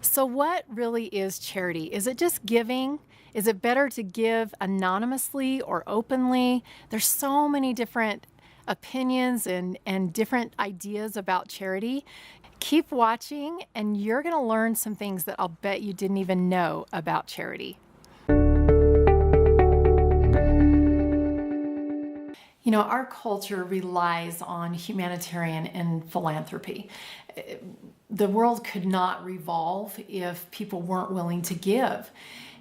So what really is charity? Is it just giving? Is it better to give anonymously or openly? There's so many different opinions and different ideas about charity. Keep watching and you're going to learn some things that I'll bet you didn't even know about charity. You know, our culture relies on humanitarian and philanthropy. The world could not revolve if people weren't willing to give.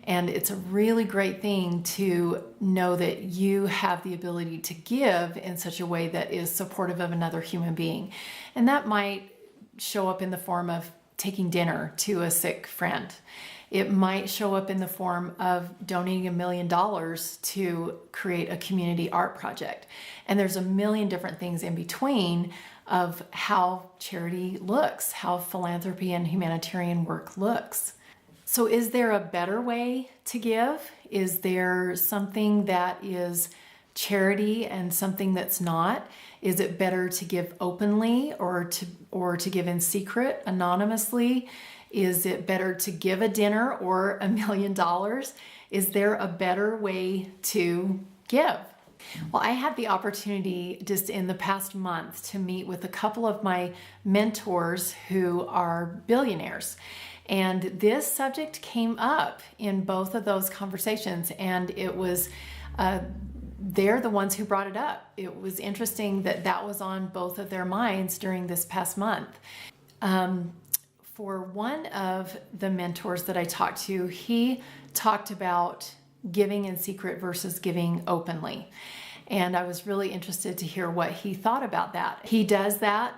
And it's a really great thing to know that you have the ability to give in such a way that is supportive of another human being. And that might show up in the form of taking dinner to a sick friend. It might show up in the form of donating $1 million to create a community art project. And there's a million different things in between of how charity looks, how philanthropy and humanitarian work looks. So is there a better way to give? Is there something that is charity and something that's not? Is it better to give openly or to give in secret, anonymously? Is it better to give a dinner or $1 million? Is there a better way to give? Well, I had the opportunity just in the past month to meet with a couple of my mentors who are billionaires. And this subject came up in both of those conversations, and it was they're the ones who brought it up. It was interesting that that was on both of their minds during this past month. For one of the mentors that I talked to, he talked about giving in secret versus giving openly. And I was really interested to hear what he thought about that. He does that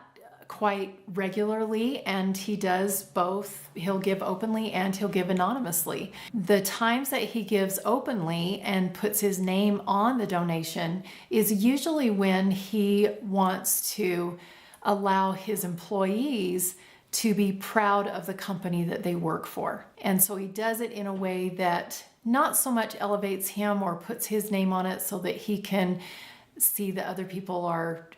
quite regularly, and he does both. He'll give openly and he'll give anonymously. The times that he gives openly and puts his name on the donation is usually when he wants to allow his employees to be proud of the company that they work for. And so he does it in a way that not so much elevates him or puts his name on it so that he can see that other people are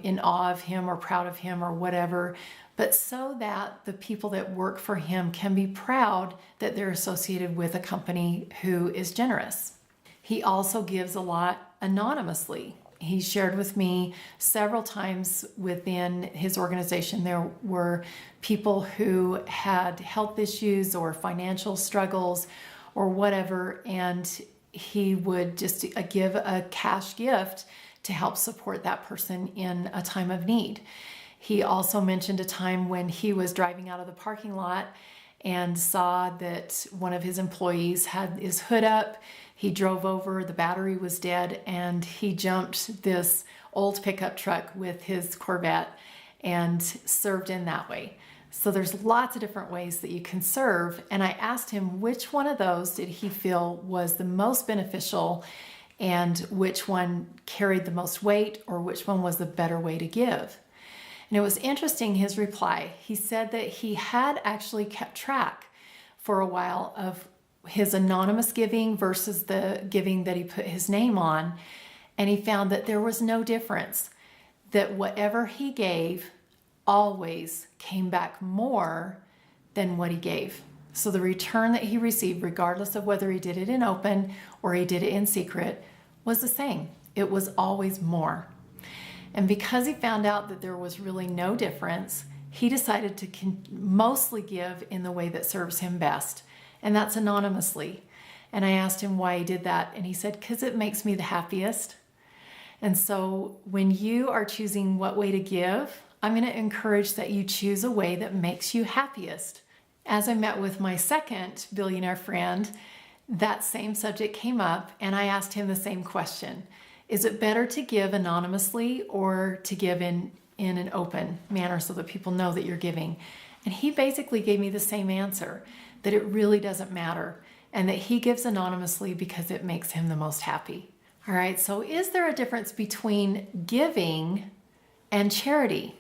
in awe of him or proud of him or whatever, but so that the people that work for him can be proud that they're associated with a company who is generous. He also gives a lot anonymously. He shared with me several times within his organization there were people who had health issues or financial struggles or whatever, and he would just give a cash gift to help support that person in a time of need. He also mentioned a time when he was driving out of the parking lot and saw that one of his employees had his hood up. He drove over, the battery was dead, and he jumped this old pickup truck with his Corvette and served in that way. So there's lots of different ways that you can serve. And I asked him which one of those did he feel was the most beneficial and which one carried the most weight or which one was the better way to give. And it was interesting, his reply. He said that he had actually kept track for a while of his anonymous giving versus the giving that he put his name on. And he found that there was no difference, that whatever he gave always came back more than what he gave. So the return that he received, regardless of whether he did it in open or he did it in secret, was the same. It was always more. And because he found out that there was really no difference, he decided to mostly give in the way that serves him best. And that's anonymously. And I asked him why he did that. And he said, because it makes me the happiest. And so when you are choosing what way to give, I'm going to encourage that you choose a way that makes you happiest. As I met with my second billionaire friend, that same subject came up, and I asked him the same question. Is it better to give anonymously or to give in an open manner so that people know that you're giving? And he basically gave me the same answer, that it really doesn't matter, and that he gives anonymously because it makes him the most happy. All right, so is there a difference between giving and charity?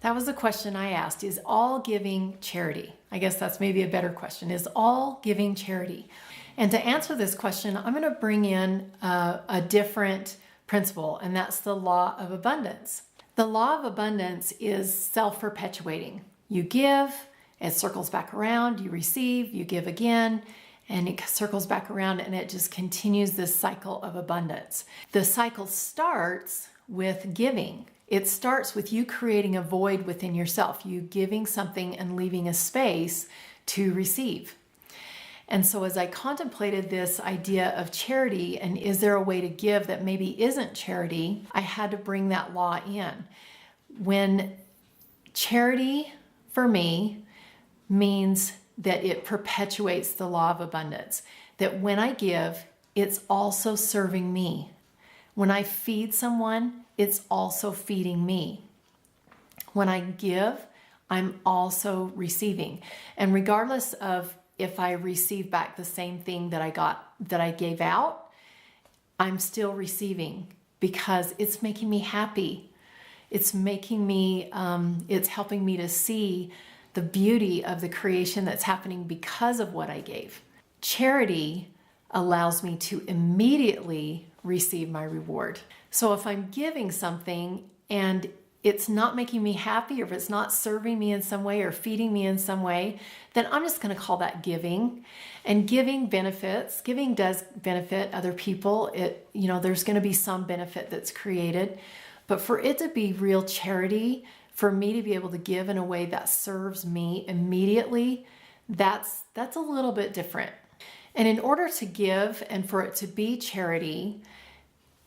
That was the question I asked. Is all giving charity? I guess that's maybe a better question. Is all giving charity? And to answer this question, I'm going to bring in a different principle, and that's the law of abundance. The law of abundance is self-perpetuating. You give, It circles back around, you receive, you give again, and it circles back around, and it just continues this cycle of abundance. The cycle starts with giving. It starts with you creating a void within yourself, you giving something and leaving a space to receive. And so as I contemplated this idea of charity, and is there a way to give that maybe isn't charity, I had to bring that law in. When charity for me means that it perpetuates the law of abundance, that when I give, it's also serving me. When I feed someone, it's also feeding me. When I give, I'm also receiving. And regardless of if I receive back the same thing that I gave out, I'm still receiving because it's making me happy. It's making me, it's helping me to see the beauty of the creation that's happening because of what I gave. Charity allows me to immediately receive my reward. So if I'm giving something and it's not making me happy, or if it's not serving me in some way or feeding me in some way, then I'm just going to call that giving. And giving benefits. Giving does benefit other people. There's going to be some benefit that's created. But for it to be real charity, for me to be able to give in a way that serves me immediately, that's a little bit different. And in order to give and for it to be charity,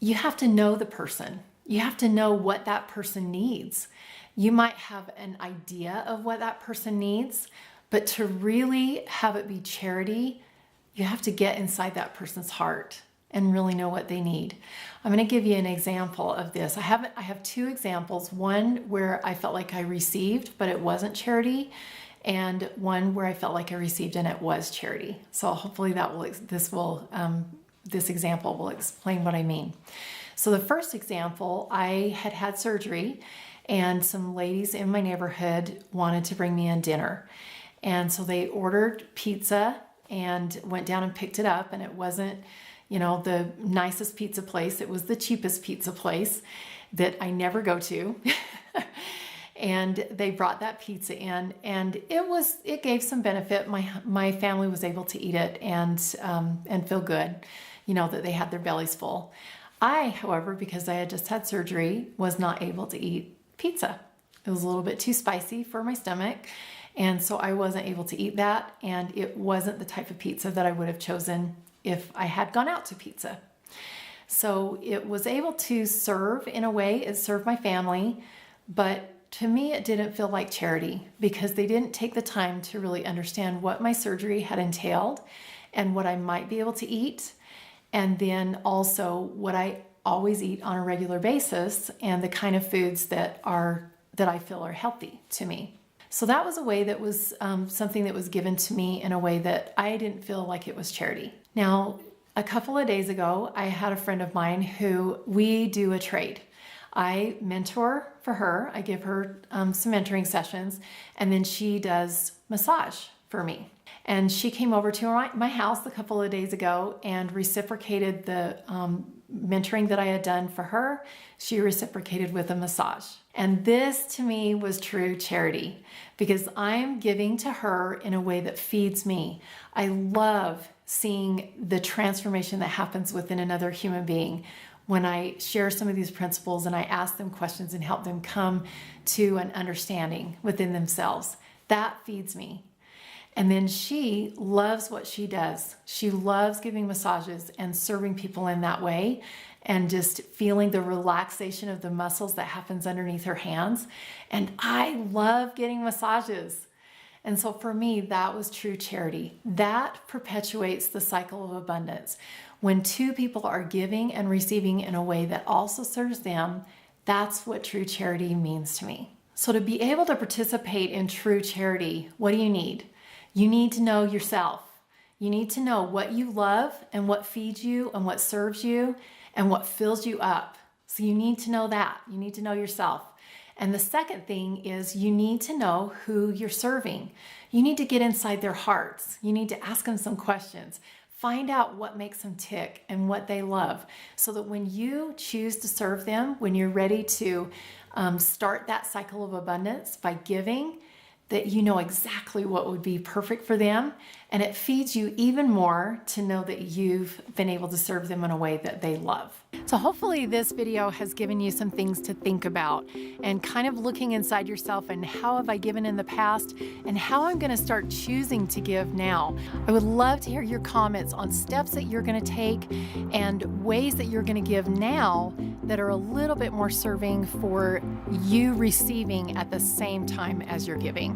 you have to know the person. You have to know what that person needs. You might have an idea of what that person needs, but to really have it be charity, you have to get inside that person's heart and really know what they need. I'm going to give you an example of this. I have two examples, one where I felt like I received, but it wasn't charity, and one where I felt like I received and it was charity. So hopefully this example will explain what I mean. So the first example, I had surgery, and some ladies in my neighborhood wanted to bring me in dinner. And so they ordered pizza and went down and picked it up, and it wasn't the nicest pizza place. It was the cheapest pizza place that I never go to. And they brought that pizza in, and it gave some benefit. My family was able to eat it and feel good, that they had their bellies full. I, however, because I had just had surgery, was not able to eat pizza. It was a little bit too spicy for my stomach, and so I wasn't able to eat that, and it wasn't the type of pizza that I would have chosen if I had gone out to pizza. So it was able to serve in a way, it served my family, but to me it didn't feel like charity because they didn't take the time to really understand what my surgery had entailed and what I might be able to eat, and then also what I always eat on a regular basis and the kind of foods that I feel are healthy to me. So that was a way that was something that was given to me in a way that I didn't feel like it was charity. Now, a couple of days ago, I had a friend of mine who we do a trade. I mentor for her. I give her some mentoring sessions, and then she does massage for me. And she came over to my house a couple of days ago and reciprocated the mentoring that I had done for her. She reciprocated with a massage. And this to me was true charity because I'm giving to her in a way that feeds me. I love seeing the transformation that happens within another human being when I share some of these principles and I ask them questions and help them come to an understanding within themselves. That feeds me. And then she loves what she does. She loves giving massages and serving people in that way and just feeling the relaxation of the muscles that happens underneath her hands. And I love getting massages. And so for me, that was true charity. That perpetuates the cycle of abundance. When two people are giving and receiving in a way that also serves them, that's what true charity means to me. So to be able to participate in true charity, what do you need? You need to know yourself. You need to know what you love and what feeds you and what serves you and what fills you up. So you need to know that. You need to know yourself. And the second thing is you need to know who you're serving. You need to get inside their hearts. You need to ask them some questions. Find out what makes them tick and what they love so that when you choose to serve them, when you're ready to start that cycle of abundance by giving, that you know exactly what would be perfect for them, and it feeds you even more to know that you've been able to serve them in a way that they love. So hopefully this video has given you some things to think about and kind of looking inside yourself and how have I given in the past and how I'm going to start choosing to give now. I would love to hear your comments on steps that you're going to take and ways that you're going to give now that are a little bit more serving for you receiving at the same time as you're giving.